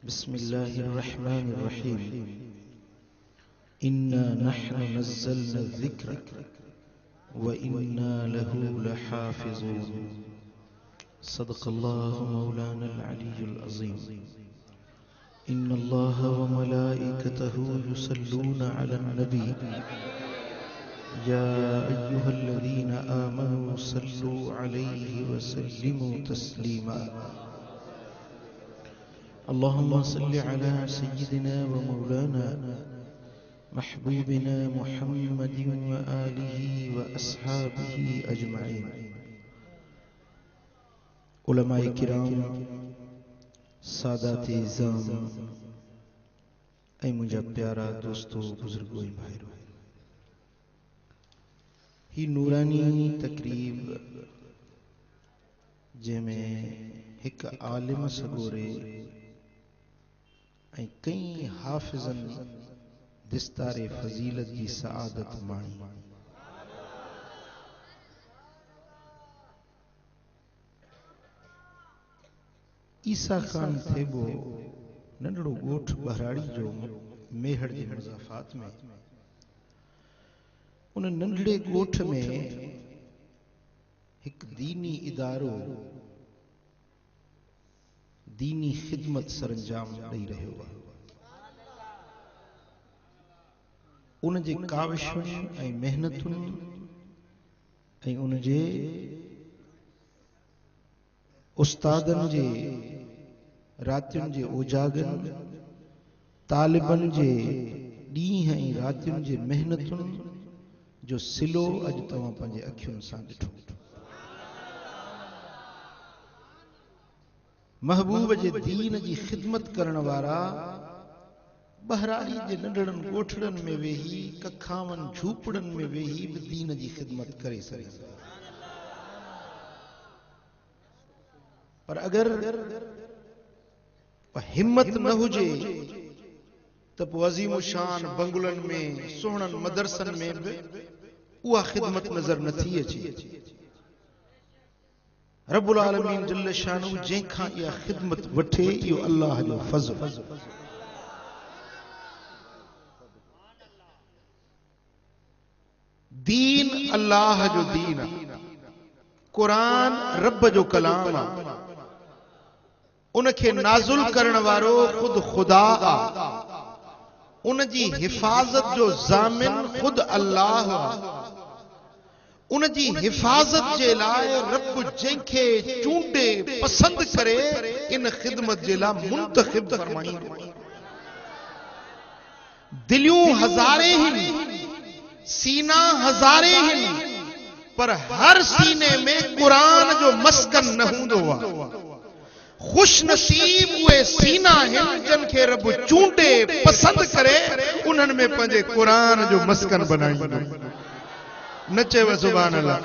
बिस्मिल्लाहिर्रहमानिर्रहीम। इन्ना नहनु नज़्ज़लना ज़िक्र व इन्ना लहू लहाफ़िज़ून। सदक़ल्लाहु मौलानल अलीयुल अज़ीम। इन्नल्लाह व मलाइकतहू युसल्लूना अलन नबी या अय्युहल्लज़ीना आमनू सल्लू अलैहि व सल्लिमू तस्लीमा। अल्लाहुम्मा सल्लि अला सय्यिदिना व मौलाना महबूबिना मुहम्मदिन व आलिहि व अस्हाबिहि अजमईन। उलमाए किराम, सादाते इज़्ज़ाम ऐं मुंहिंजा प्यारा दोस्तो बुजुर्गो ऐं भाइरो, ही नूरानी तकरीब जंहिंमें हिक आलिम सगोरे ऐं कई हाफ़िज़न दिस्तारे फ़ज़ीलत जी सआदत माणी। ईसा ख़ान थेबो नंढड़ो ॻोठ बहराड़ी जो मेहड़ जे मुज़ाफ़ात में, उन नंढड़े ॻोठ में हिक दीनी इदारो दीनी ख़िदमत सरंजाम ॾेई रहियो आहे। उन जे काविशुनि ऐं मेहनतुनि ऐं उन जे उस्तादनि जे रातियुनि जे उजागरनि, तालिबनि जे ॾींहं ऐं रातियुनि जे मेहनतुनि जो सिलो अॼु तव्हां पंहिंजे अखियुनि सां ॾिठो। महबूब जे दीन जी ख़िदमत करण वारा बहराड़ी जे नंढड़नि ॻोठड़नि में वेही, कखावनि झूपड़नि में वेही बि दीन जी ख़िदमत करे सघे। पर अगर हिम्मत न हुजे त पोइ अज़ीम शान बंगुलनि में, सुहिणनि मदरसनि में बि उहा ख़िदमत नज़र नथी अचे। रब्बुल आलमीन जल्ल शानहू जंहिंखां इहा ख़िदमत वठे, इहो अल्लाह जो फ़ज़्ल। दीन अल्लाह जो दीन आहे, क़ुरान रब जो कलाम आहे, उनखे नाज़ुल करण वारो खुद खुदा आहे, उन जी हिफ़ाज़त जो ज़ामिन खुद अल्लाह आहे। उन जी हिफ़ाज़त जे लाइ रब जंहिंखे चूंडे पसंद करे इन ख़िदमत जे लाइ मुंतख़िब फरमाईंदो। दिलियूं हज़ारे आहिनि, सीना हज़ारे आहिनि, पर हर सीने में क़ुरान जो मस्कन न हूंदो आहे। खुश नसीब उहे सीना आहिनि जिनखे रब चूंडे पसंद करे उन्हनि में पंहिंजे क़ुरान जो मस्कन बनाईंदो। न चयो सुभान अल्लाह।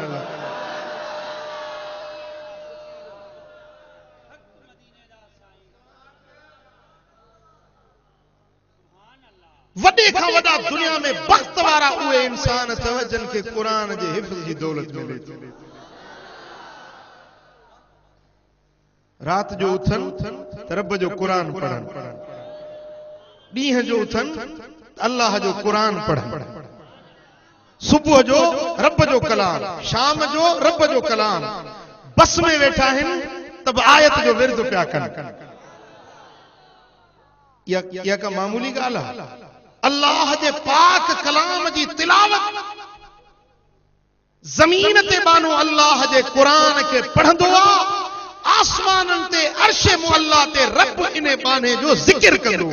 वॾे खां वॾा दुनिया में बख़्त वारा उहे इंसान अथव जिनखे क़ुरान जे हिफ़्ज़ जी दौलत मिले थी। रात जो उथन त रब जो क़ुरान पढ़न, ॾींहं जो उथन अल्लाह जो क़ुरान पढ़न, सुबुह जो रब जो कलाम, शाम जो रब जो कलाम। बस में वेठा आहिनि त बि आयत जो विर्द पिया कनि। इहा का मामूली ॻाल्हि आहे? अल्लाह जे पाक कलाम जी तिलावत ज़मीन ते बानो अल्लाह जे क़ुरान खे पढ़ंदो आहे, आसमाननि ते अर्श मुअल्ला ते रब इन बाने जो ज़िक्र कंदो।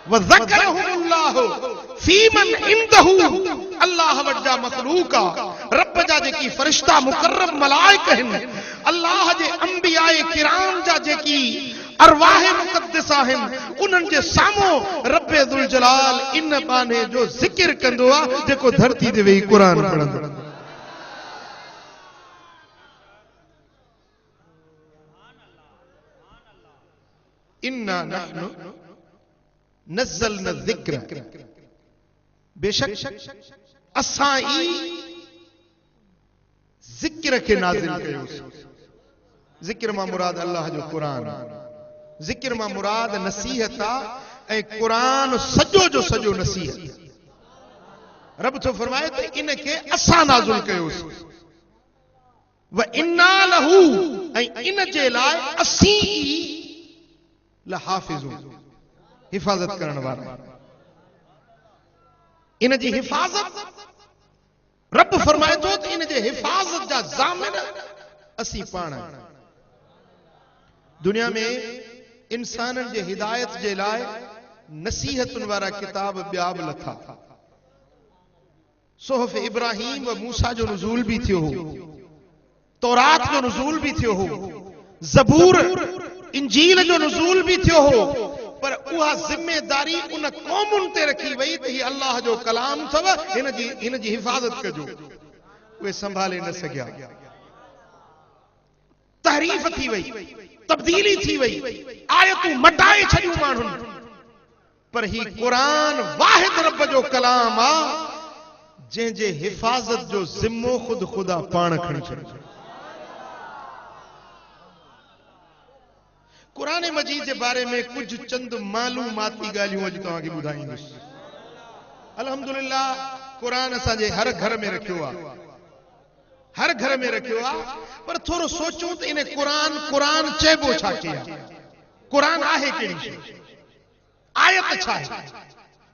वज़करहुमुल्लाह फीमन इंदहु, अल्लाह वट जा मखलूक आहे, रब जा जेकी फरिश्ता मुकर्रम मलाइक आहिनि, अल्लाह जे अंबियाए किराम जा जेकी अरवाह मुक़द्दस आहिनि, उन्हनि जे साम्हूं रब ज़ुल जलाल इन बाने जो ज़िक्र कंदो आहे जेको धरती ते वेही क़ुरान पढ़ंदो। इन्ना नहनु नज़्ज़लना ज़िक्र, बेशक असां ई ज़िक्र के नाज़िल कयोसीं। ज़िक्र मां मुराद अल्लाह जो क़ुरान। ज़िक्र मां मुराद नसीहत आहे, कुरान सॼो जो सॼो नसीहत। रब तो फरमाए त इनखे असां नाज़िल कयोसीं, व इन्ना लहू, ऐं इन जे लाइ असीं लहाफ़िज़ून, हिफ़ाज़त करण वारा। इन जी हिफ़ाज़त रब फरमाए थो त इन जे हिफ़ाज़त जा ज़ामिन असीं पाण। दुनिया में इंसाननि जे हिदायत जे लाइ नसीहतुनि वारा किताब ॿिया बि लथा। सुहफ़ इब्राहिम व मूसा जो नुज़ूल भी थियो हो, तौरात जो नुज़ूल भी थियो हो, ज़बूर इंजील जो नुज़ूल भी थियो हो, पर उहा ज़िम्मेदारी उन क़ौमुनि ते रखी वई त हीउ अल्लाह जो कलाम अथव, हिन जी हिफ़ाज़त कजो। उहे संभाले न सघिया, तहरीफ थी वई, तब्दीली थी वई, आयतूं मटाए छॾियूं माण्हुनि। पर ही कुरान वाहिद रब जो कलाम आहे जंहिंजे हिफ़ाज़त जो ज़िम्मो ख़ुद खुदा पाण खणी छॾियो। कुरान मजीद जे बारे में कुछ चंद मालूमाती ॻाल्हियूं अॼु तव्हांखे ॿुधाईंदुसि। अल्हम्दुलिल्लाह कुरान असांजे हर घर में रखियो आहे, हर घर में रखियो आहे, पर थोरो सोचूं त इन कुरान चइबो छा आहे? कुरान आहे कहिड़ी शइ? आयत छा आहे?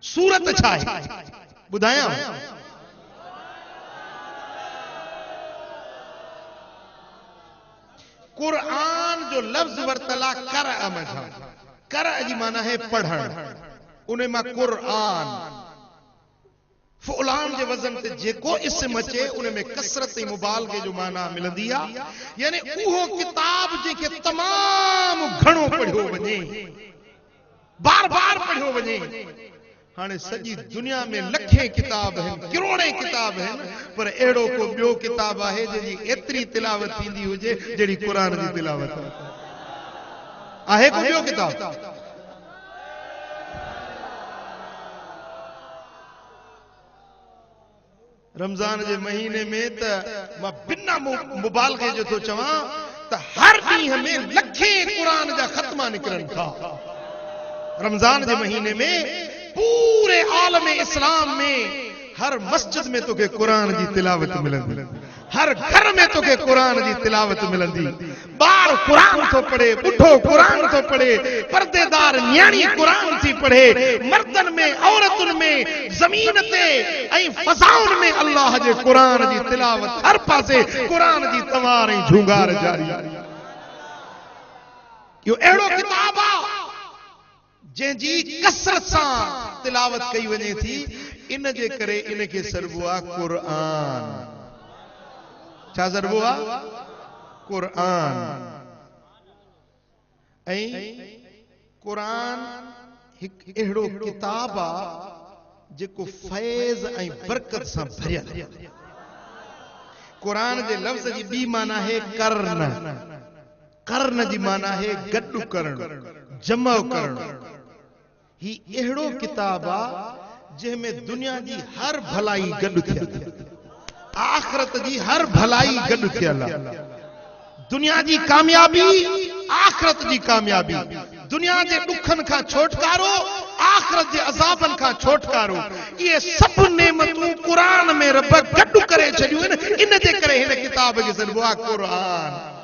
सूरत छा आहे? ॿुधायां। कुरान जो लफ्ज वरतला करअ में था। करअ जी माना है पढ़ण, उन मां कुरान फुलान जे वज़न ते जेको इस्म अचे उन में कसरत ऐं मुबालगे जो माना मिलंदी आहे, यानी उहो किताब जेके तमाम घणो पढ़ियो वञे, बार बार पढ़ियो वञे। हाणे सॼी दुनिया में लखे किताब आहिनि, करोड़े किताब आहिनि, पर अहिड़ो को ॿियो किताब आहे जंहिंजी एतिरी तिलावत थींदी हुजे जहिड़ी कुरान जी तिलावत आहे। को ॿियो किताब? रमज़ान जे महीने में त मां बिना मुबालगे जो थो चवां त हर ॾींहं में लखे कुरान जा ख़त्मा निकिरनि था। रमज़ान जे महीने में पूरे आलम इस्लाम में हर मस्जिद में तोखे कुरान जी तिलावत मिलंदी, हर घर में तोखे कुरान जी तिलावत मिलंदी। ॿार कुरान थो पढ़े, बुढ़ो कुरान थो पढ़े, पर्देदार न्याणी कुरान थी पढ़े, मर्दन में औरतुन में ज़मीन ते ऐं फ़ज़ाउन में अल्लाह जे कुरान जी तिलावत, हर पासे कुरान जी तवार ऐं झूंगार जारी। इहो अहिड़ो किताब आहे जंहिंजी कसरत सां तिलावत कई वञे थी, इन जे करे इनखे सरबो आहे कुरान। छा सरबो आहे? कुरान। ऐं कुरान हिकु अहिड़ो किताब आहे जेको फैज़ ऐं बरकत सां भरियल। कुरान जे लफ़्ज़ जी ॿी माना है कर्न। कर्न जी माना है गॾु करणु, जमा करणु। ही अहिड़ो किताब आहे जंहिंमें दुनिया जी हर भलाई गॾु थियल, आख़िरत जी हर भलाई गॾु थियल आहे। दुनिया जी कामयाबी, आख़िरत जी कामयाबी, दुनिया जे ॾुखनि खां छोटकारो, आख़िरत जे अज़ाबनि खां छोटकारो, इहे सभु नेमतूं कुरान में रब गॾु करे छॾियूं आहिनि। इन जे करे हिन किताब खे चइबो आहे कुरान।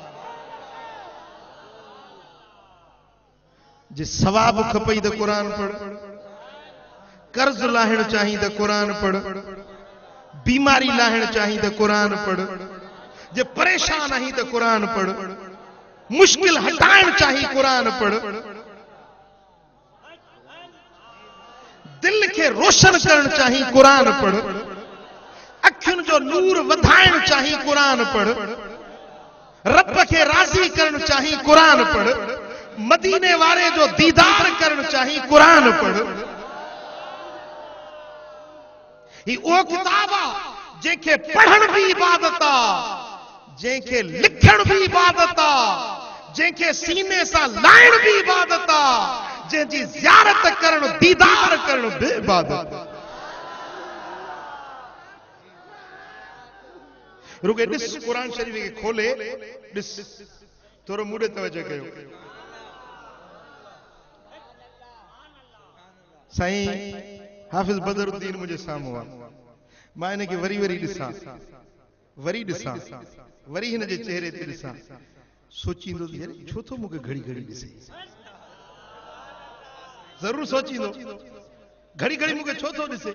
जे सवाब खपई त कुरान पढ़, कर्ज लाहिण चाही त कुरान पढ़, बीमारी लाहिण चाही त कुरान पढ़, जे परेशान आहीं त कुरान पढ़, मुश्किल हटाइण चाही कुरान पढ़, दिल खे रोशन करण चाही कुरान पढ़, अखियुनि जो नूर वधाइण चाही कुरान पढ़, रब खे राज़ी करण चाही कुरान पढ़, मदीने वारे जो दीदार करण चाही कुरान पढ़। ही उहो किताब आहे जंहिंखे पढ़ण भी इबादत आहे, जंहिंखे लिखण भी इबादत आहे, जंहिंखे सीने सां लाइण भी इबादत आहे, जंहिंजी ज़ियारत करण, दीदार करण भी इबादत आहे। रुगे ॾिस कुरान शरीफ़ खे खोले ॾिस, थोरो मूं ॾे तवजो कयो। साईं हाफिज़ बदरुद्दीन मुझे साम्हूं आहे, मां इनखे वरी वरी ॾिसां वरी हिन जे चेहरे ते ॾिसां, सोचींदो छो थो मूंखे घड़ी घड़ी ॾिसे, ज़रूर सोचींदो घड़ी घड़ी मूंखे छो थो ॾिसे,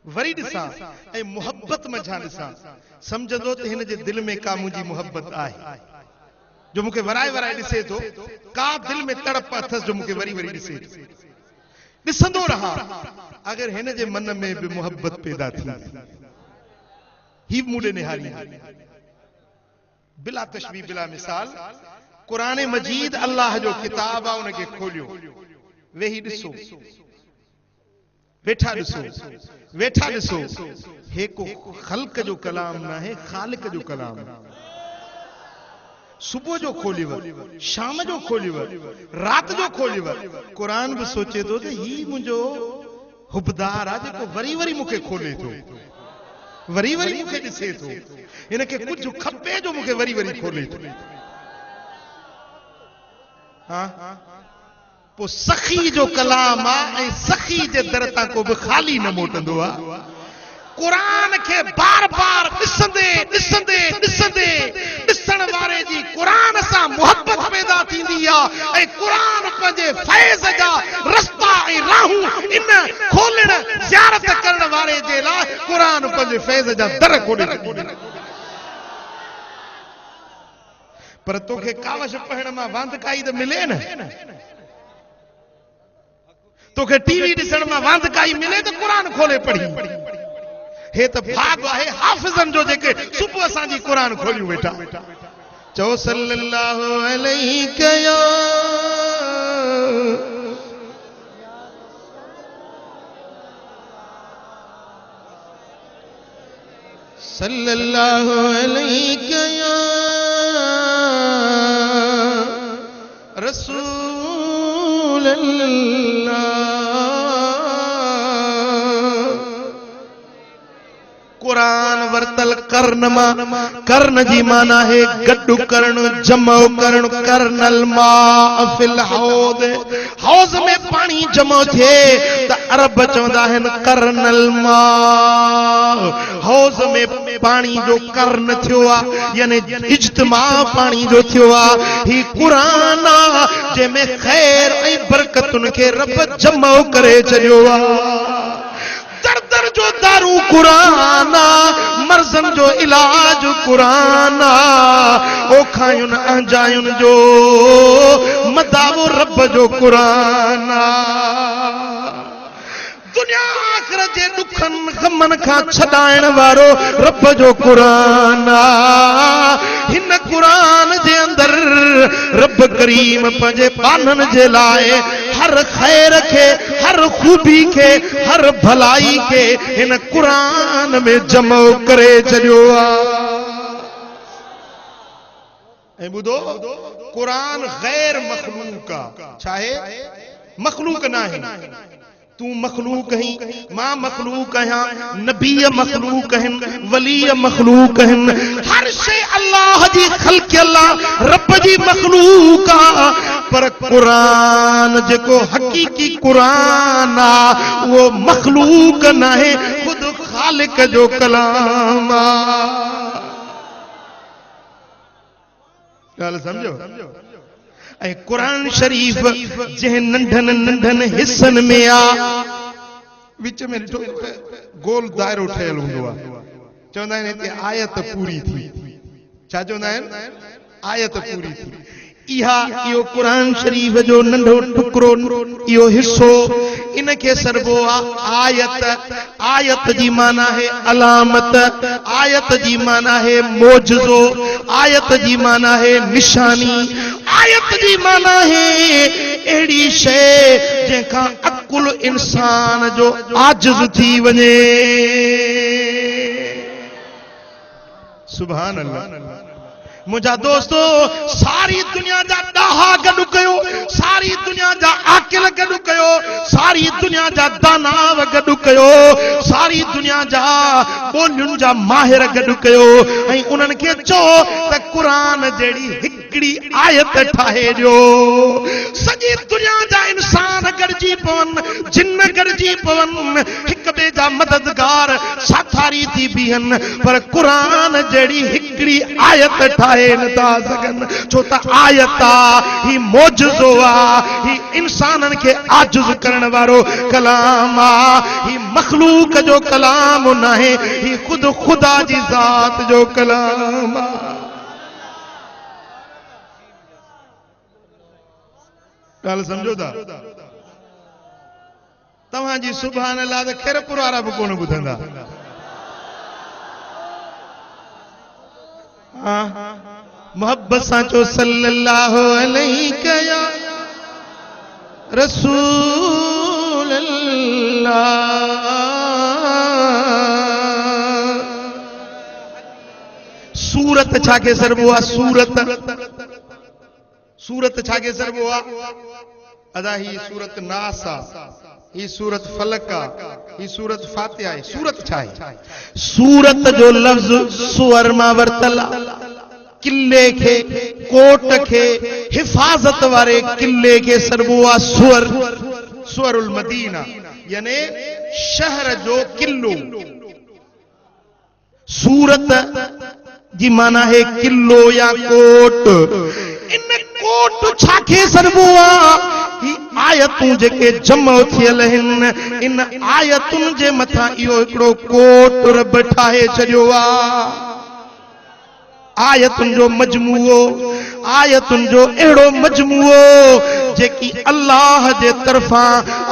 वरी ॾिसां ऐं मुहब्बत मझां ॾिसां, सम्झंदो त हिन जे दिलि में का मुंहिंजी मुहब्बत आहे जो मूंखे वराए वराए ॾिसे थो, का दिलि में तड़प अथसि जो मूंखे वरी वरी ॾिसे, ॾिसंदो रहां। अगर हिन जे मन में बि मुहब्बत पैदा थी ही मूंॾे निहारी बिला तशबीह बिला मिसाल कुरान मजीद अल्लाह जो किताब आहे, उनखे खोलियो, वेही ॾिसो, वेठा ॾिसो, हे को ख़ल्क़ जो कलाम न आहे, ख़ालिक जो कलाम। सुबुह जो खोलिव, शाम जो खोलिव, रात जो खोलिव, कुरान भी सोचे तो ही मुझो हुबदार आहे जेको वरी वरी मूंखे खोले थो, वरी वरी मूंखे ॾिसे थो, इनखे कुझु खपे जो मूंखे वरी वरी खोले थो। हाँ पो सखी जो कलाम आहे ऐं सखी जे दर तां को बि खाली न मोटंदो आहे। कुरान के बार बार ॾिसंदे ॾिसंदे ॾिसंदे ॾिसण वारे जी कुरान सां मुहब्बत पैदा थींदी आहे ऐं कुरान पंहिंजे फैज़ जा रस्ता ऐं राहूं इन खोलण ज़ियारत करण वारे जे लाइ कुरान पंहिंजे फैज़ जा दर खोले छॾींदो। पर तोखे कावश पढ़ण मां वांद काई त मिले न, तोखे टीवी ॾिसण मां वांद काई मिले त कुरान खोले पढ़ी। हे त भाग आहे हाफ़िज़न जो जेके सुबुह असांजी कुरान खोलियूं वेठा। चओ सल्लल्लाहु अलैहि या सल्लल्लाहु अलैहि या रसूल अल्लाह। कुरान वरतल कर्ण मां, कर्ण जी माना है गड्डू करण, जमो करण, कर्नल मां फिल हौद, हौज में पानी जमो थे त अरब चवंदा आहिनि कर्नल मां, हौज में पानी जो कर्ण थियो आहे यानी इज्तिमा पानी जो थियो आहे। ही कुरान आहे जंहिंमें ख़ैर ऐं बरकतुनि खे रब जमो करे छॾियो आहे। दर जो दारू कुरान, मर्ज़न जो इलाज कुरान, ओखायुन अंजायुन जो मदावो रब जो कुरान। दुनिया आखिरत जे दुखन गमन खां छॾाइण वारो रब जो कुरान। हिन कुरान जे अंदर रब करीम पंहिंजे बानन जे लाइ हर खैर के, हर खूबी के, हर भलाई के हिन कुरान में जमो करे छॾियो आहे। ऐं ॿुधो, कुरान गैर मखलूक आहे, छाहे मखलूक न आहे। तू मखलूक ही, मां मखलूक आहियां, नबी मखलूक आहिनि, वली मखलूक आहिनि, हर शइ अल्लाह जी ख़ल्क़, अल्लाह रब जी मखलूक आहे। पर कुरान जेको हकीकी कुरान आहे उहो मखलूक न आहे, खुद ख़ालिक जो कलाम आहे। ॻाल्हि सम्झो? ऐं कुरान शरीफ़ जंहिं नंढन नंढन हिस्सनि में आ, विच में ॾिठो गोल दायरो ठहियल हूंदो आहे, चवंदा आहिनि हिते आयत पूरी थी। छा चवंदा आहिनि? आयत पूरी थी। इहो कुरान शरीफ़ जो नंढो टुकड़ो, इहो हिस्सो, इनखे सरबो आहे आयत। आयत जी माना है अलामत, आयत जी माना है मोजज़ो, आयत जी माना है निशानी, आयत जी माना है अहिड़ी शइ जंहिंखां अकुल इंसान जो आजिज़ थी वञे। सुभान अल्लाह। मुझा दोस्तों, सारी दुनिया जा ॾाहा गॾु कयो, सारी दुनिया जा आकिल गॾु कयो, सारी दुनिया जा दानाव गॾु कयो, सारी दुनिया जा ॿोलियुनि जा माहिर गॾु कयो ऐं उन्हनि खे चओ त कुरान जहिड़ी हिकिड़ी आयत ठाहे ॾियो। सॼी दुनिया जा इंसान गड़जी पवन जिन गड़जी पवन हिक बे जा मददगार साथारी थी बिहन पर कुरान जड़ी हिकड़ी आयत ठाए न था सगन छो त आयत ही मौजज़ो आ ही इंसानन के आजिज़ करण वारो कलाम आ ही मखलूक जो कलाम न है ही खुद खुदा जी जात जो कलाम आ। गाल समझो था तव्हां जी सुभान अल्लाह त खैरपुर वारा बि कोन ॿुधंदा। मोहब्बत सां चो सल्लल्लाहु अलैहि या रसूल अल्लाह। सूरत छा के सरबो आ सूरत सूरत छा के सरबो आ अदा ही सूरत नास आ ही सूरत फलक आ ही सूरत फातिहा है। सूरत छा है सूरत जो लफ्ज सुअर मां वरतल किले के कोट के हिफाजत वारे किले के सरबो आ सुअर सुअरुल मदीना यानी शहर जो किलो। सूरत जी माना है किलो या कोट। इन कोट छाखे सरबो आ ही आयतूं जेके जमो थियल हिन इन आयतुन जे मथा इहो हिकड़ो कोट रब ठाहे छडियो आ। आयतुन जो मजमूओ आयतुन जो एड़ो मजमूओ जेकी अल्लाह जे तरफा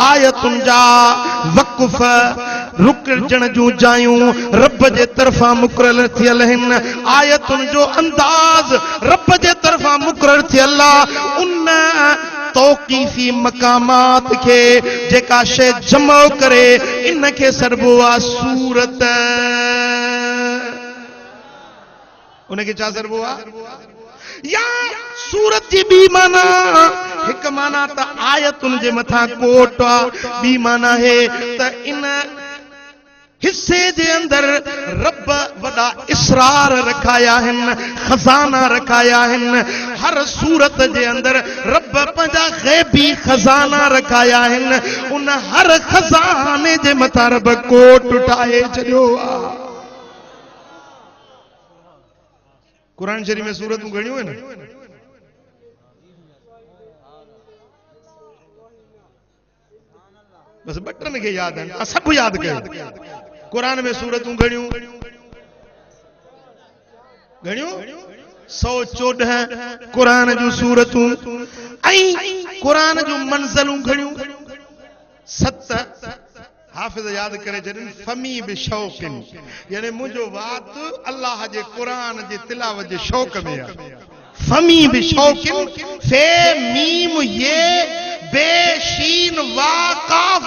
आयतुन जा वक़फ रुकजण जूं जायूं रब जे तरफा मुकरर थियल हिन। आयतुन जो अंदाज रब जे तरफा मुकरर थियल आ। उन तौक़ीफ़ी मकामात के जेका शे जमो करे इन के सरबो आ सूरत। उनके चा सरबो आ या सूरत जी बी माना एक माना त आयतुन जे मथा कोट आ बी माना है त इन हिस्से जे अंदर रब वडा इसरार रखाया हिन खजाना रखाया हिन। हर सूरत जे अंदर रब पंजा गैबी खजाना रखाया हिन। उन हर खजाने जे मथा रब कोट उठाए छडियो आ। कुरान शरीफ में सूरतूं घणियूं आहिनि बस बटन के याद आहिनि सब याद कयो। कुरान में सूरतूं घणियूं घणियूं 114 कुरान जूं सूरतूं ऐं कुरान जूं मंज़लूं घणियूं 7। हाफिज याद करे जन फमी बि शौक़िन यानी मुझो वात अल्लाह जे कुरान जे तिलावत जे शौक़ में आ। फमी बि शौक़िन फे मीम ये बे शीन वा काफ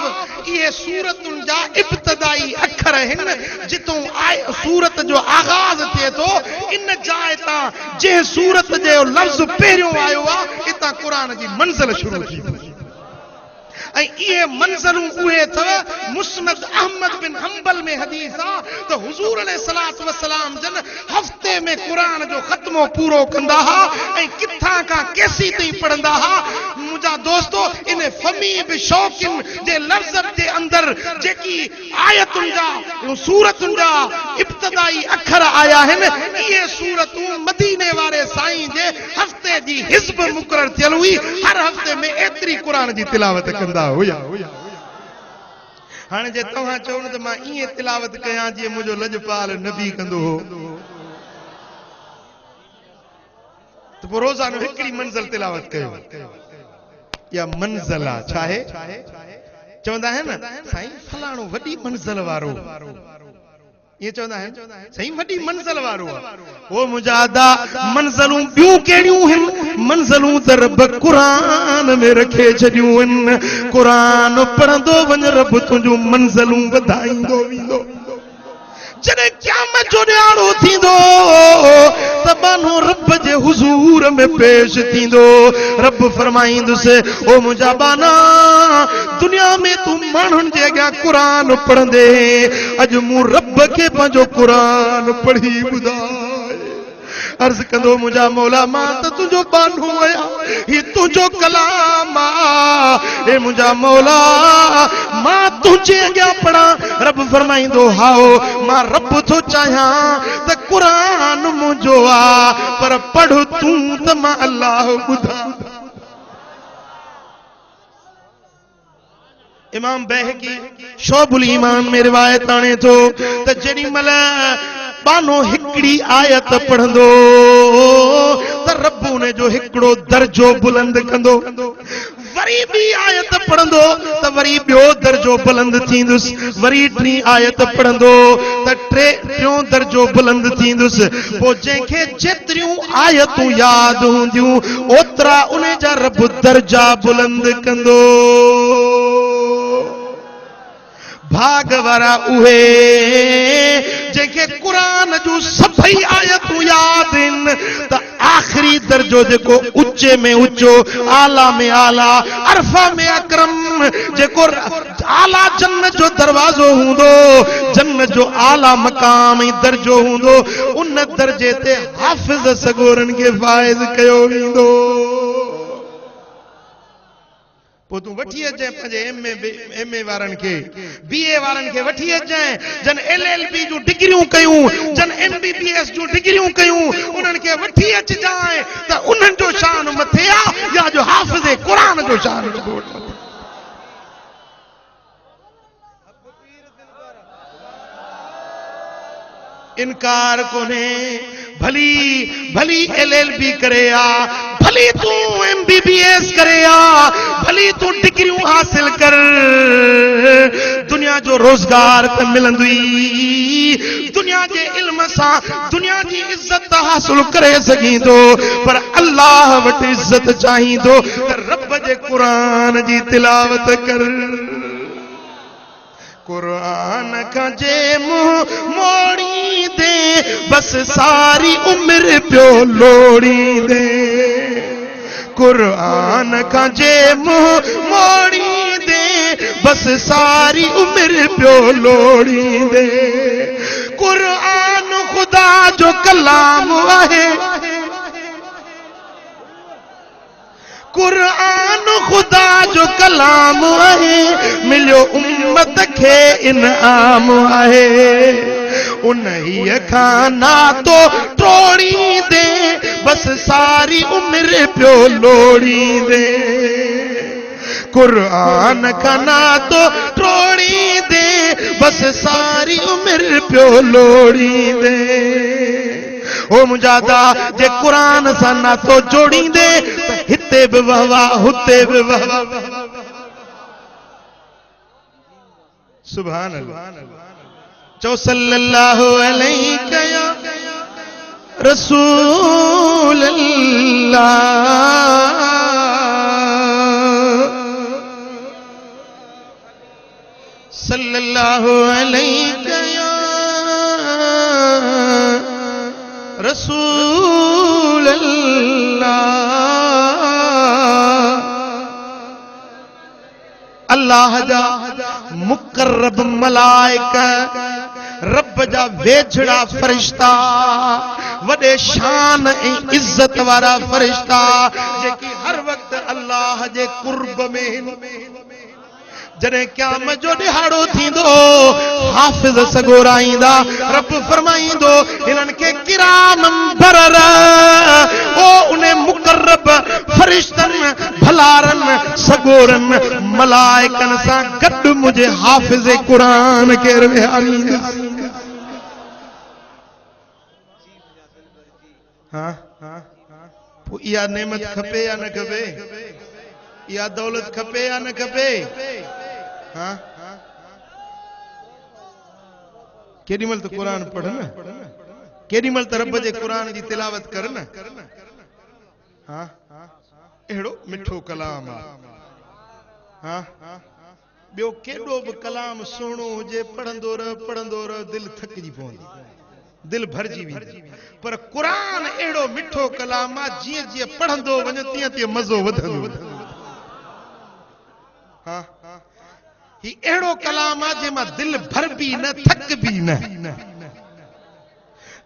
ये सूरतुन जा इब्तिदाई अखर हिन जितों सूरत जो आगाज थिए तो इन जाए ता जे सूरत जो लफ्ज पहिरियों आयो आ इता कुरान जी मंज़िल शुरू थी। ये मंजलूं उहे थव मुस्नद अहमद बिन हंबल में हदीस आ तो हुजूर अलैहिस्सलातु वस्सलाम जन हफ्ते में कुरान जो खत्मो पूरो कंदा हा ऐं किथा का कैसी तई पढ़ंदा हा। मुजा दोस्तों इन फमी बि शौक़िन जे लफ्ज जे अंदर जेकी आयतुन जा सूरतुन जा इब्तिदाई अखर आया हिन ये सूरतूं मदीने वारे साईं जे हफ्ते जी हिज़्ब मुकरर थियल हुई। हर हफ्ते में एतरी कुरान जी तिलावत कंदा हुया। हाणे जे तव्हां चओ न त मां ईअं तिलावत कयां जीअं मुंहिंजो लजपाल नबी कंदो हो त पोइ रोज़ानो हिकिड़ी मंज़िल तिलावत कयो। या मंज़िल आहे छा आहे चवंदा आहिनि न साईं फलाणो वॾी मंज़िल वारो ये चवंदा आहिनि साईं वॾी मंज़िल वारो आहे। ओ मुजादा मंज़िलूं ॿियूं कहिड़ियूं आहिनि मंज़िलूं त रब क़ुरान में रखे छॾियूं आहिनि। क़ुरान पढ़ंदो वञ रब तुंहिंजूं मंज़िलूं वधाईंदो वेंदो। जॾहिं क़यामत जो ॾियारो थींदो त बानो रब जे हुज़ूर में पेश थींदो। रब फरमाईंदुसि ओ मुंहिंजा बाना दुनिया में तूं माण्हुनि जे अॻियां क़ुरान पढ़ंदे अॼु मूं रब खे पंहिंजो क़ुरान पढ़ी ॿुधाए। अर्ज़ कंदो मुंहिंजा मौला मां त तुंहिंजो बानो आहियां ही तुंहिंजो कलाम आ ए मुंहिंजा मौला मां तुझे अॻियां पढ़ा। रब फरमाईंदो हाओ मां रब थो चाहियां त क़ुरान मुंहिंजो आ पर पढ़ तूं त मां अल्लाह ॿुधां। इमाम बैहकी शोबुल ईमान में रिवायत आणे थो त जेॾी महिल बानो हिकड़ी आयत पढ़ंदो त रब उन जो हिकड़ो दर्जो बुलंद कंदो। वरी ॿी आयत पढ़ंदो त वरी ॿियो दर्जो बुलंद थींदुसि। वरी टी आयत पढ़ंदो त टियों दर्जो बुलंद थींदुसि। पोइ जंहिंखे जेतिरियूं आयतूं यादि हूंदियूं ओतिरा उन जा रब दर्जा बुलंद कंदो। भाग वारा उहे जंहिंखे क़ुरान जूं सभई आयतूं यादि आहिनि त आख़िरी दर्जो जेको ऊचे में ऊचो आला में आला अरफा में अकरम जेको आला जन्नत जो दरवाज़ो हूंदो जन्नत जो आला मकाम ऐं दर्जो हूंदो उन दर्जे ते हाफ़िज़ सगोरन खे फ़ाइज़ कयो वेंदो। पोइ तूं वठी अचे पंहिंजे एमए वारनि खे बीए वारनि खे वठी अचे जन एलएलबी जूं डिग्रियूं कयूं जन एमबीबीएस जूं डिग्रियूं कयूं उन्हनि खे वठी अचिजांइ त उन्हनि जो शान मथे आहे या जो हाफ़िज़ क़ुरान जो शान मथे। इनकार कोने भली भली एलएलबी करे आ भली तू एमबीबीएस करे आ भली तू डिग्रियूं हासिल कर दुनिया जो रोजगार त मिलंदी दुनिया जे इल्म सां दुनिया जी इज्जत हासिल करे सघींदो पर अल्लाह वटि इज्जत चाहींदो त रब जे क़ुरान जी तिलावत कर। कुरान का जे मुंह मोड़ी दे बस सारी उम्र प्यो लोड़ी दे। कुरान का जे मुंह मोड़ी दे बस सारी उम्र प्यो लोड़ी दे। कुरान खुदा जो कलाम आहे कुरान खुदा जो कलाम आहे मिलियो उम्मत खे इनाम आहे उन्हीअ खां नातो टोड़ी दे बस सारी उम्र पियो लोड़ी दे। कुरान खां नातो टोड़ी दे बस सारी उम्र पियो लोड़ी दे। ओ मुजादा जे कुरान सां नातो जोड़ींदे हिते भी वहवा हुते भी वहवा। सुभान अल्लाह। चो सल्लल्लाहु अलैहि या रसूल अल्लाह सल्लल्लाहु अलैहि या रसूल अल्लाह। अल्लाह जा मुकर्रब मलाइका रब जा वेझड़ा फरिश्ता वडे शान ए इज्जत वारा फरिश्ता जेकी हर वक्त अल्लाह जे कुर्ब में जने क़यामत जो दिहाड़ो थींदो हाफिज सगोरा ईंदा रब फरमाईंदो इन्हनि खे किराम बरर ओ उन्हें मुकर्रब फरिश्तन भलारन सगोरन मलाइकन सां गॾु मुझे हाफिज कुरान के विहारींदा। हाँ इहा नेमत खपे या न खपे इहा दौलत खपे या न खपे। हाँ केडी मल तो कुरान पढ़ न केडी मल तो रब जे कुरान जी तिलावत कर न। हाँ एड़ो मिठो कलाम हाँ बियो केडो भी कलाम सुनो हुजे पढ़ंदो रह दिल थकजी पवंदी दिल भरजी वेंदी पर कुरान एड़ो मिठो कलाम आ जिए जिए पढ़ंदो वने तिए तिए मजो वधंदो। हाँ ही एड़ो कलाम आ जे मां दिल भर भी न थक भी न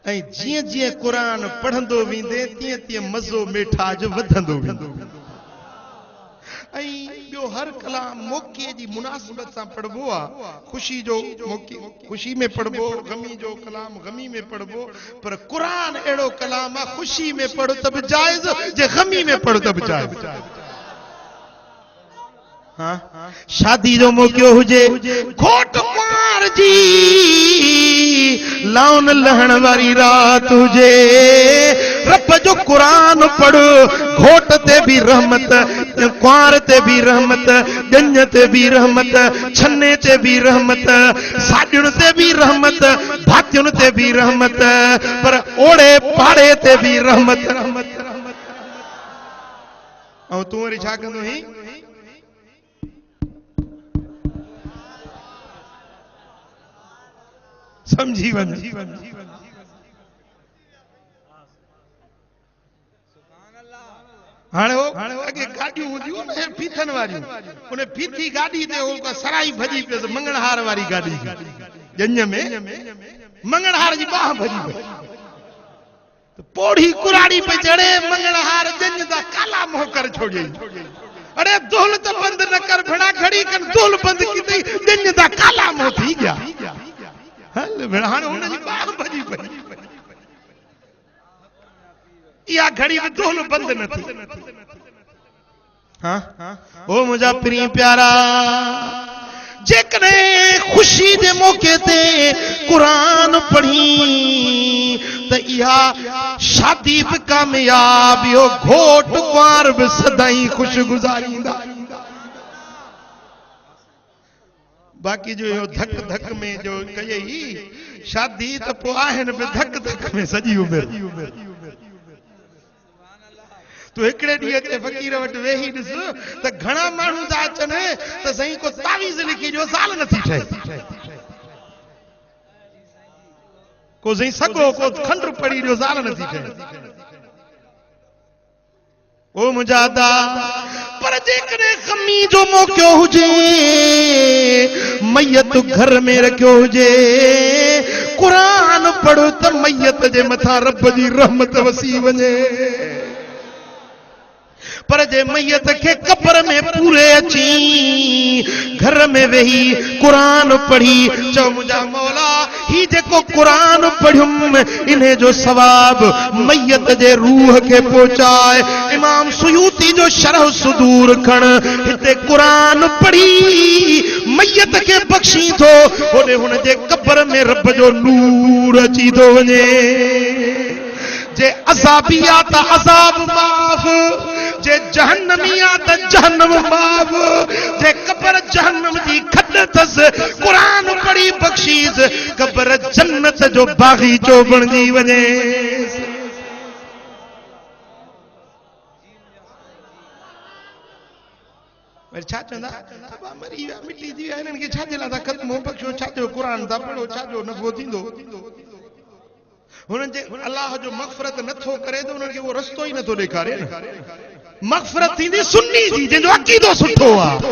ऐं जिए जिए कुरान पढ़ंदो वेंदे तिए तिए मजो मेठाज वधंदो वेंदो। ऐं ॿियो जो हर कलाम मौके जी मुनासिबत सां पढ़बो आ खुशी जो मौके खुशी में पढ़बो गमी जो कलाम गमी में पढ़बो पर कुरान एड़ो कलाम आ खुशी में पढ़ो तब जायज जे गमी में पढ़ो तब जायज हाँ शादी जो मौको हुजे घोट कुंवार जी लाउन लहण वारी रात हुजे रब जो कुरान पढ़ घोट ते भी रहमत कुंवार ते भी रहमत गंज ते भी रहमत छन्ने ते भी रहमत साजण ते भी रहमत भातियुन ते भी रहमत पर ओड़े पाड़े ते भी रहमत रहमत ऐं तूं वरी छा कंदो ही समझी वन हाणे अगे गाड़ियूं हुंदियूं न फीथन वारियूं उन फीथी गाड़ी ते हो सराई भजी पियो मंगणहार वारी गाड़ी जंज में मंगणहार जी बाह भजी पई तो पोड़ी कुराड़ी पे चढ़े मंगणहार जंज दा काला मोह कर छोड़ी अरे दोल तो बंद न कर भेड़ा घड़ी कर दोल बंद की जंज दा काला मोह थी गया हल भेड़ा हाणे हुन जी बाह भजी पई या घड़ी में दोल बंद न थी हाँ ओ मुझा प्री प्यारा जेकने खुशी दे मौके ते कुरान पढ़ी त इहा शादी भी कामयाब यो घोट कुंवार भी सदाई खुश गुजारींदा बाकी जो यो धक धक में जो कई शादी त पो आहिन भी धक धक में सजी उम्र तो एकड़े डी ते फकीर वट वेही दिस त घणा मानू ता अचन त सही को तावीज लिखी जो साल नथी ठे को सही सगो को खंड पड़ी जो साल नथी ठे ओ मुजादा पर जेकने खमी जो मौको हुजे मैयत घर में रखियो हुजे कुरान पढ़ो त मैयत जे मथा रब जी रहमत वसी वने पर जे मैयत के कब्र में पूरे अची घर में वेही कुरान पढ़ी चो मुझा मौला ही जेको कुरान पढ़ियुम इन्हें जो सवाब मैयत जे रूह के पहुंचाए इमाम सुयूती जो शरह सुदूर खण हिते कुरान पढ़ी मैयत के बख्शी थो ओने हुन जे कब्र में रब जो नूर अची थो वने जे अज़ाबिया त अज़ाब माफ जे जहन्नमिया त जहन्नम माफ जे कब्र जहन्नम जी खड थस कुरान पढ़ी बख्शीस कब्र जन्नत जो बागीचो बणजी वने पर छा चंदा बाबा मरी विया मिटी थी विया इन्हनि खे छा जे लाइ था ख़त्म हो बख्शो छा जो कुरान था पढ़ो छा जो नफ़ो थींदो हुननि जे अल्लाह जो मग़फ़िरत नथो करे तो उन्हनि खे वो रस्तो ही नथो ॾेखारे न मग़फ़िरत थींदी सुन्नी जी जंहिंजो अक़ीदो सुठो आहे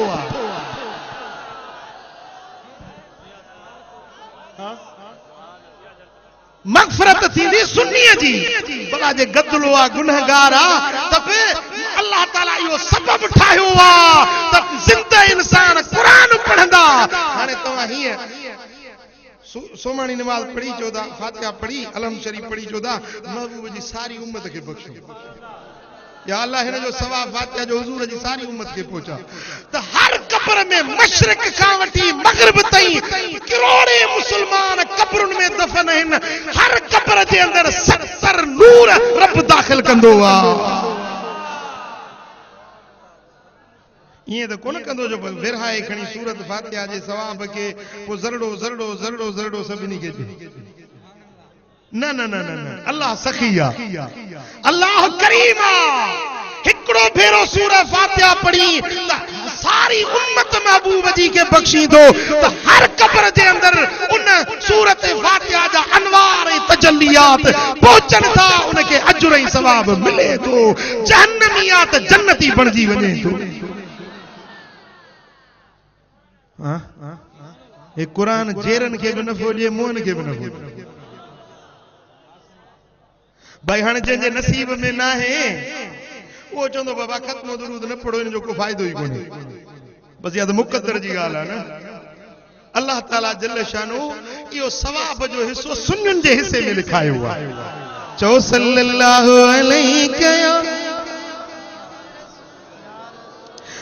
मग़फ़िरत थींदी सुन्नी जी भला जे गदलो आहे गुनहगार आहे त अल्लाह ताला इहो सबब ठाहियो आहे त ज़िंदा इंसान कुरान पढ़ंदा हाणे तव्हां हीअं सोमानी नमाज पढ़ी चोदा फातिहा पढ़ी अलम शरीफ पढ़ी चोदा महबूब जी सारी उम्मत के बख्शो या अल्लाह हिन जो सवाब फातिहा जो हुजूर जी सारी उम्मत के पहुंचा तो हर कब्र में मशरिक का वठी मगरिब ताईं करोड़े मुसलमान कब्रुन में दफन हैं हर कब्र के अंदर 70 नूर रब दाखिल कंदो आ ये तो कोन कंदो जो विरहाए खणी सूरत फातिहा जे सवाब के पो जरड़ो जरड़ो जरड़ो जरड़ो सभिनी के न न न न अल्लाह सखिया अल्लाह करीमा हिकड़ो भेरो सूरत फातिहा पढ़ी सारी उम्मत महबूब जी के बख्शी दो तो हर कब्र के अंदर उन सूरत फातिहा जा अनवार तजल्लियात पहुंचन था उनके अजर ही सवाब मिले तो जहन्नमियात जन्नती बनजी वने तो ये कुरान जेरन के भी नफो दिए मोहन के भी नफो भाई हाँ जे नसीब में ना है वो चंदो बाबा खत्म दुरूद न पढ़ो इन जो को फायदो ही कोने बस या तो मुक़द्दर जी ॻाल्हि आहे न। अल्लाह ताला जल्ल शानो इहो सवाब जो हिस्सो सुन्नियुनि जे हिस्से में लिखायो आहे। चओ सल्लल्लाहु अलैहि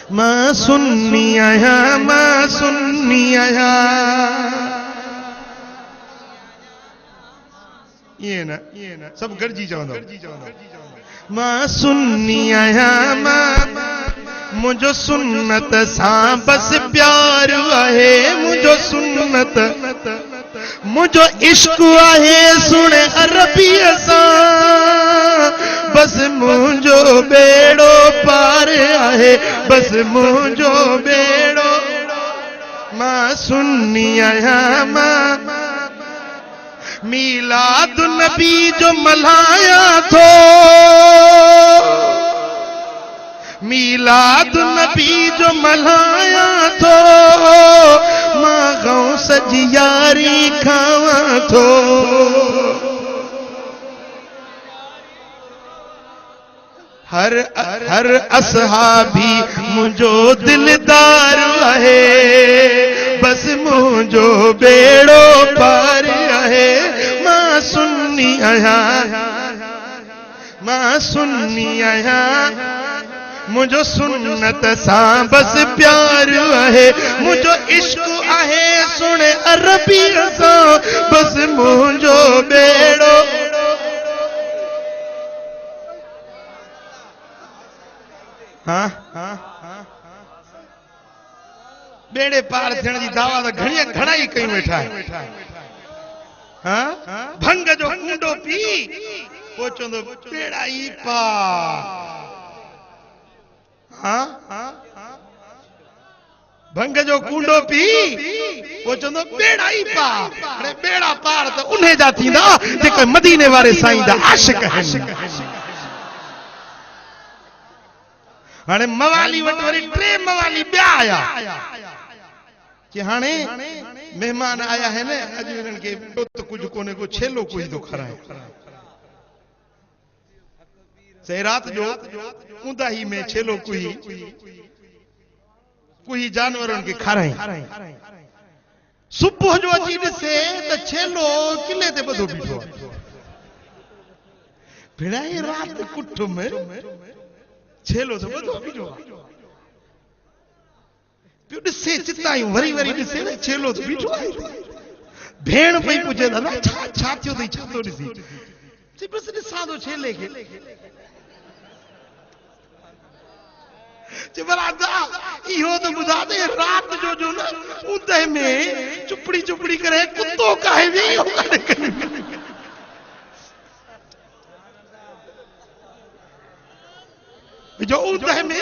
मां सुन्नी आहियां, मां सुन्नी आहियां। ये ना सब गॾिजी चवंदो मां सुन्नी आहियां, मां मुझो सुन्नत सां बस प्यार आहे, मुझो सुन्नत मुझो इश्क आहे सुन अरबीअ सां, बस मुझो बेड़ो पार आहे, बस मुझो बेड़ो। मां सुन्नी आहियां, मां मीलाद नबी जो मल्हाया थो, मीलाद नबी जो मल्हाया थो, मां गौस जी यारी खावां थो। हर असहाबी मुझो दिलदार आहे, बस मुझो बेड़ो पार आहे। मां सुन्नी आहियां, मां सुन्नी आहियां, मुझो सुन्नत सां बस प्यार आहे, मुझो इश्क आहे सुन अरबीअ सां, बस मुझो बेड़ो। बेड़े पार थियण जी दावा त घणा ई कयूं वेठा आहिनि। भंग जो कूंडो पी पोइ चवंदो बेड़ा ई पार। भंग जो कूंडो पी पोइ चवंदो बेड़ा ई पार। अरे बेड़ा पार त उन्हे जा थींदा जेके मदीने वारे साईं जा आशिक आहिनि। हाणे मवाली वटि वरी 3 मवाली ॿिया आया कि हाणे मेहमान आया है न, अॼु हिननि खे तो कुछ कोने को छेलो कुछ तो खराए। से रात जो ऊंदाही में छेलो कुही जानवरनि खे खाराई। सुबुह जो अची ॾिसे त छेलो किले ते ॿधो बीठो आहे। भिड़ाई रात कुठ में छेलो तो ॿधो बीठो आहे। पियो ॾिसे चितायूं वरी ॾिसे न छेलो तो बीठो आहे। भेण पई पुछे दादा छा थियो अथई, छा थो ॾिसी? चई बसि ॾिसां थो छेले खे। चई बरादा इहो त ॿुधा त रात जो न ऊंदहि में चुपड़ी करे कुत्तो काहे वियो जो ऊंदहि में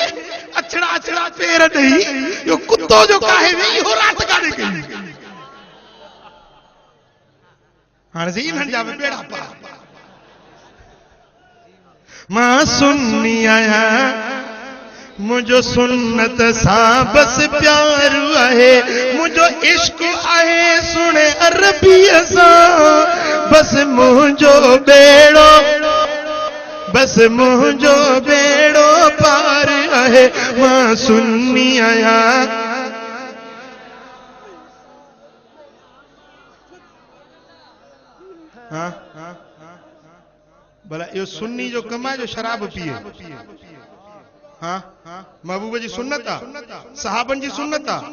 अछड़ा पेर ॾेई यो कुत्तो जो काहे वेही हो रात काॾे कई। हाणे जी इन्हनि जा बेड़ा पार। मां सुन्नी आहियां, मुझो सुन्नत सां बस प्यार आहे, मुझो इश्क आहे सुन अरबीअ सां, बस मुझो बेड़ो, बस मुझो बेड़ो पार आहे। मां सुन्नी आहियां। भला इहो सुन्नी जो कम आहे जो शराब पिए? महबूब जी सुन्नत आहे, सहाबन जी सुन्नत आहे,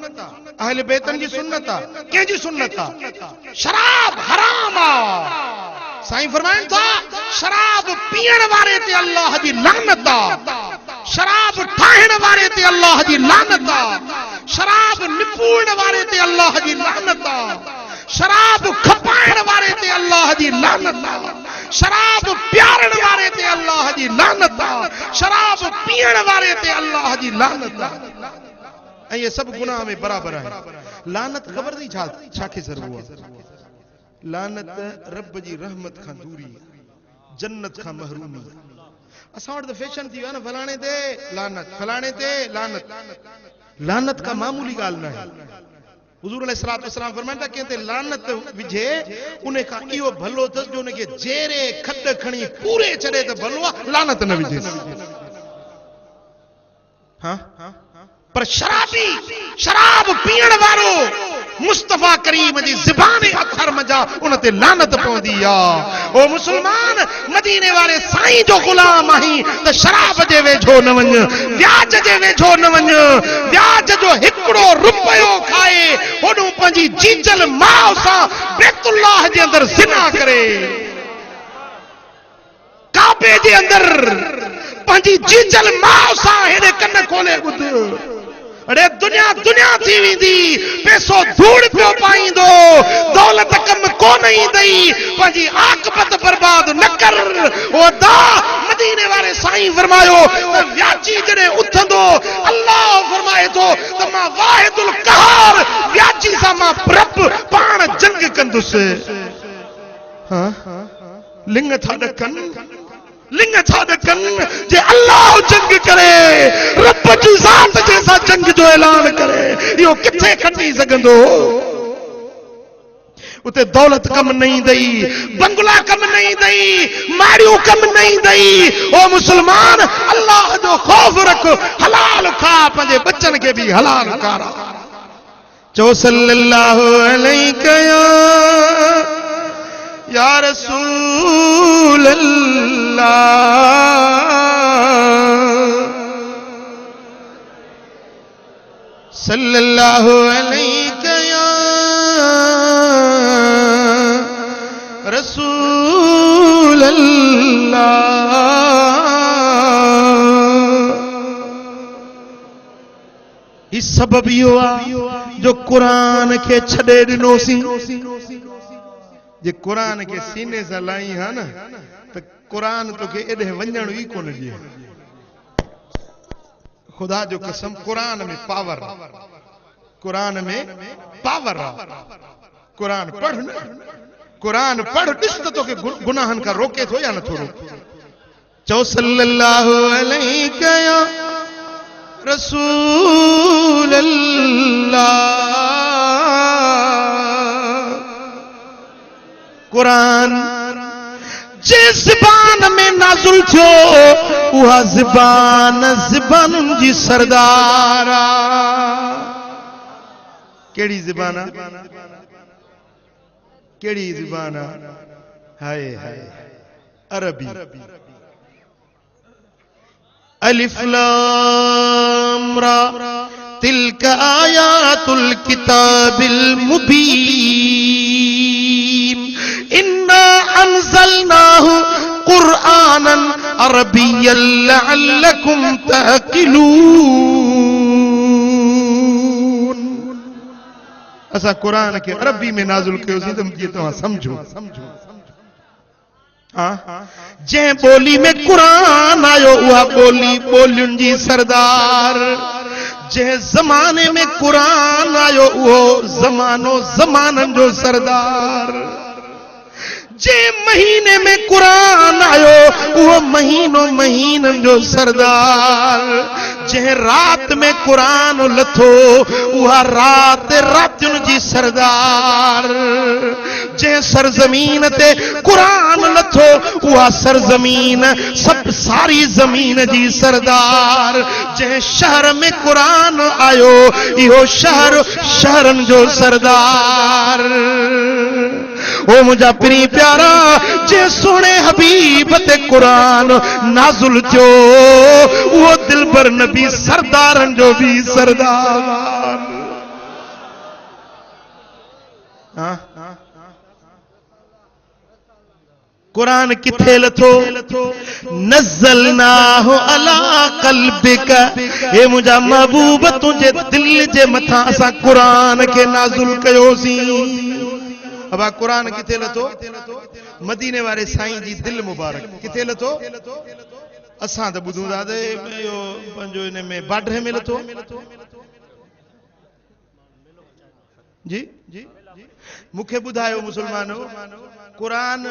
अहले बैतन जी सुन्नत आहे, कंहिंजी सुन्नत आहे? शराब हराम आहे। साईं फरमाइनि था शराब पीअण वारे ते अल्लाह जी लानत आहे, शराब ठाहिण वारे ते अल्लाह जी लानत आहे, शराब निपूण वारे ते अल्लाह जी लानत आहे, शराब खपाइण वारे ते अल्लाह जी लानत आहे, शराब प्यारण वारे ते अल्लाह जी लानत आहे, शराब पीअण वारे ते अल्लाह जी लानत आहे। ऐं ये सब गुनाह में बराबर आहे। लानत ख़बर अथई छा खे ज़रूरु आहे? लानत रब जी रहमत खां दूरी, जन्नत खां महरूमी। असां वटि त फैशन थी वियो आहे न, फलाणे ते लानत, फलाणे ते लानत। लानत का मामूली ॻाल्हि न आहे। हुजूर अलैहिस्सलातु वस्सलाम फरमाइनि था कंहिं ते लानत विझे उन खां इहो भलो अथसि जो उनखे जेरे खॾ खणी पूरे छॾे त भलो आहे, लानत न विझे। पर शराबी शराब पीण वारो मुस्तफा करीम जी ज़बान अथर मजा उन ते लानत पवंदी आ। ओ मुसलमान मदीने वाले साईं जो गुलाम आहीं त शराब जे वेझो न वञ, व्याज जे वेझो न वञ। व्याज जो हिकिड़ो रुपयो खाए ओॾो पंहिंजी जीजल माउ सां बैतुल्लाह जे अंदर ज़िना करे, काबे जे अंदर पंहिंजी जीजल माउ सां हेॾे कन खोले ॿुध। अरे दुनिया दुनिया थी वेंदी, पैसो धूड़ पियो पाईंदो, दौलत कम कोन ईंदई, पंहिंजी आकबत बर्बाद न कर। ओ दा मदीने वाले साईं फरमायो त व्याजी जॾहिं उथंदो अल्लाह फरमाए थो त मां वाहिदुल क़हार व्याजी सां मां प्रभ पाण जंग कंदुसि। हाँ लिंग था ॾकनि, लिंग छा ॾकनि जे अल्लाह जंग करे, रब जी ज़ात जैसा जंग जो ऐलान करे, इहो किथे खटी सघंदो? उते दौलत कम न ईंदई, बंगला कम न ईंदई, माड़ियूं कम न ईंदई। ओ मुसलमान अल्लाह जो खौफ रख, हलाल खा, पंहिंजे बच्चन खे बि हलाल खारा। चओ सल्लल्लाहु अलैहि या रसूल अल्लाह, सल्लल्लाहु अलैहि या रसूल अल्लाह। ही सबब इहो आहे जो क़ुरान खे छॾे ॾिनोसीं। जे क़ुरान के सीने से लाई है ना तो क़ुरान तो के एडे वंजण ही कोन दिए। खुदा जो कसम क़ुरान में पावर, क़ुरान में पावर। क़ुरान पढ़ न, क़ुरान पढ़ ॾिस त तोखे गुनाहन का रोके थो या नथो रोके। चओ सल्लल्लाहु अलैहि या रसूल अल्लाह। कुरान जे ज़बान में नाज़िल थियो उहा ज़बान ज़बानुनि जी सरदार आ। केड़ी ज़बान आ? केड़ी ज़बान आ? हाय हाय अरबी। अलिफ लाम रा तिल्क आयातुल किताबिल मुबीन इन्ना अंज़लनाहु कुरआनन अरबिय्यन लअल्लकुम ताक़िलून। असा कुरान के अरबी में नाज़िल कयोसीं त ये तव्हां समझो। जे बोली में कुरान आयो उहा बोली बोलियुनि जी सरदार। जे ज़माने में कुरान आयो उहो ज़मानो ज़माननि जो सरदार। जे महीने में कुरान आयो उहो महीनो महीननि जो सरदार। जे रात में कुरान लथो उहा रात रातियुनि जी सरदार। जे सरजमीन ते कुरान लथो उहा सरजमीन सब सारी जमीन जी सरदार। जे शहर में कुरान आयो इहो शहर शहरनि जो सरदार। ओ मुझा प्री प्यारा जे सोने हबीब ते कुरान नाज़िल थियो वो दिलबर नबी सरदारन जो भी सरदार। कुरान किथे लथो? नज़लनाहु अला क़ल्बिका। हे मुझा महबूब तुझे दिल जे मथा असा कुरान के नाज़िल कयोसीं। अब कुरान किथे लथो? मदीने वाले साईं जी दिल मुबारक किथे लथो? असां त ॿुधूं था इहो पंहिंजो इन में बाड्रे में लथो। जी जी मूंखे ॿुधायो मुसलमानो, कुरान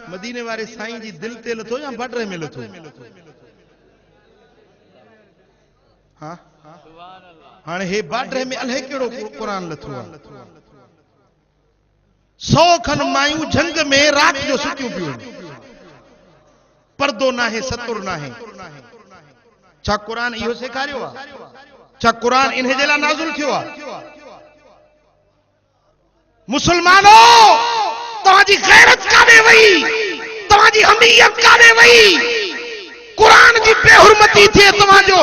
मदीने वाले साईं जी दिल ते लथो या बाड्रे में लथो? हाँ हाणे हे बाड्रे में अलाए कहिड़ो कुरान लथो आहे। 100 खन मायूं जंग में रात जो सुतियूं पियूं, पर्दो नाहे सतुर नाहे। छा कुरान इहो सेखारियो आहे? छा कुरान इन्हे जे लाइ नाज़िल थियो आहे? मुसलमानो, तव्हांजी गैरत काॾे वई, तव्हांजी हमीयत काॾे वई? कुरान जी बेहुरमती थिए तव्हांजो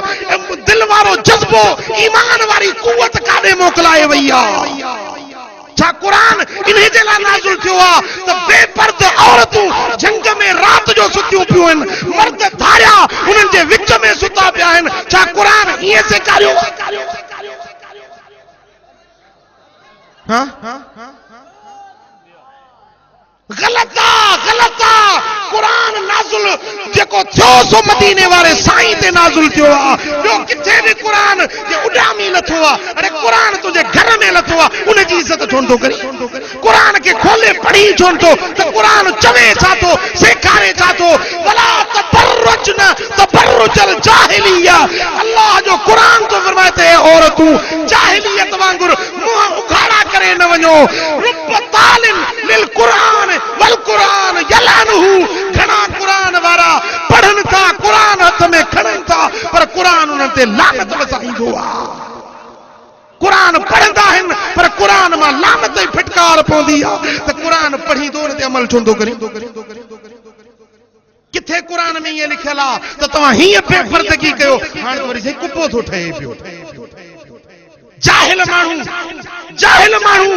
दिल वारो जज्बो, ईमान वारी कुवत काॾे मोकिलाए वई आहे? छा कुरान इन्हे जे लाइ नाज़िल थियो आहे त बेपर्द औरतूं जंग में रात जो सुतियूं पियूं आहिनि, मर्द धारिया उन्हनि जे विच में सुता पिया आहिनि? छा कुरान ईअं सेखारियो? गलत आहे, गलत आहे। कुरान नाज़िल जेको थियो सो मदीने वारे साईं ते नाज़िल थियो आहे। ॿियो किथे बि कुरान जे उॾामी लथो आहे। अरे कुरान तुंहिंजे घर में लथो आहे, उनजी इज़त छो नथो करी? कुरान खे खोले पढ़ी छो नथो? त कुरान चवे छा थो, सेखारे छा थो? वला तबर्रुजन तबर्रुजल जाहिलिया। अल्लाह जो कुरान तो फरमाए ते औरतूं जाहिलियत वांगुरु मुंह उघाड़ा करे न वञो। रुब तालिन लिल कुरान वल कुरान यलानहु। घणा कुरान वारा पढ़नि था, कुरान हथ में खणनि था, पर कुरान उन्हनि ते लानत वसाईंदो आहे। कुरान पढ़ंदा आहिनि पर कुरान मां लानत जी फिटकार पवंदी आहे। त कुरान पढ़ींदो न ते अमल छो नथो करे? किथे कुरान में ये लिखियल आहे त तव्हां हीअं बेपर्दगी कयो? हाणे वरी से कुपो थो ठहे पियो। जाहिल माण्हू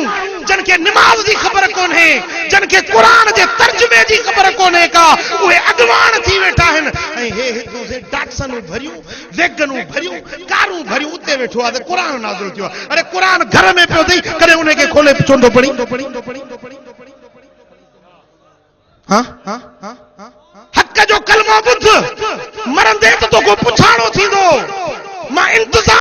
जन के नमाज जी खबर कोन्हे, जन के कुरान जे तर्जुमे जी खबर कोन्हे का, उहे अगवान थी वेठा आहिनि। ऐं हे हितां से टैक्सनूं भरियूं, वेगनूं भरियूं, कारूं भरियूं, उते वेठो आहे त कुरान नाज़िल थियो आहे। अरे कुरान घर में पियो अथई, कॾहिं उनखे खोले छो नथो पढ़ी? हक़ जो कलमो ॿुध, मरंदे त तोखे पुछाणो थींदो। मां इंतज़ार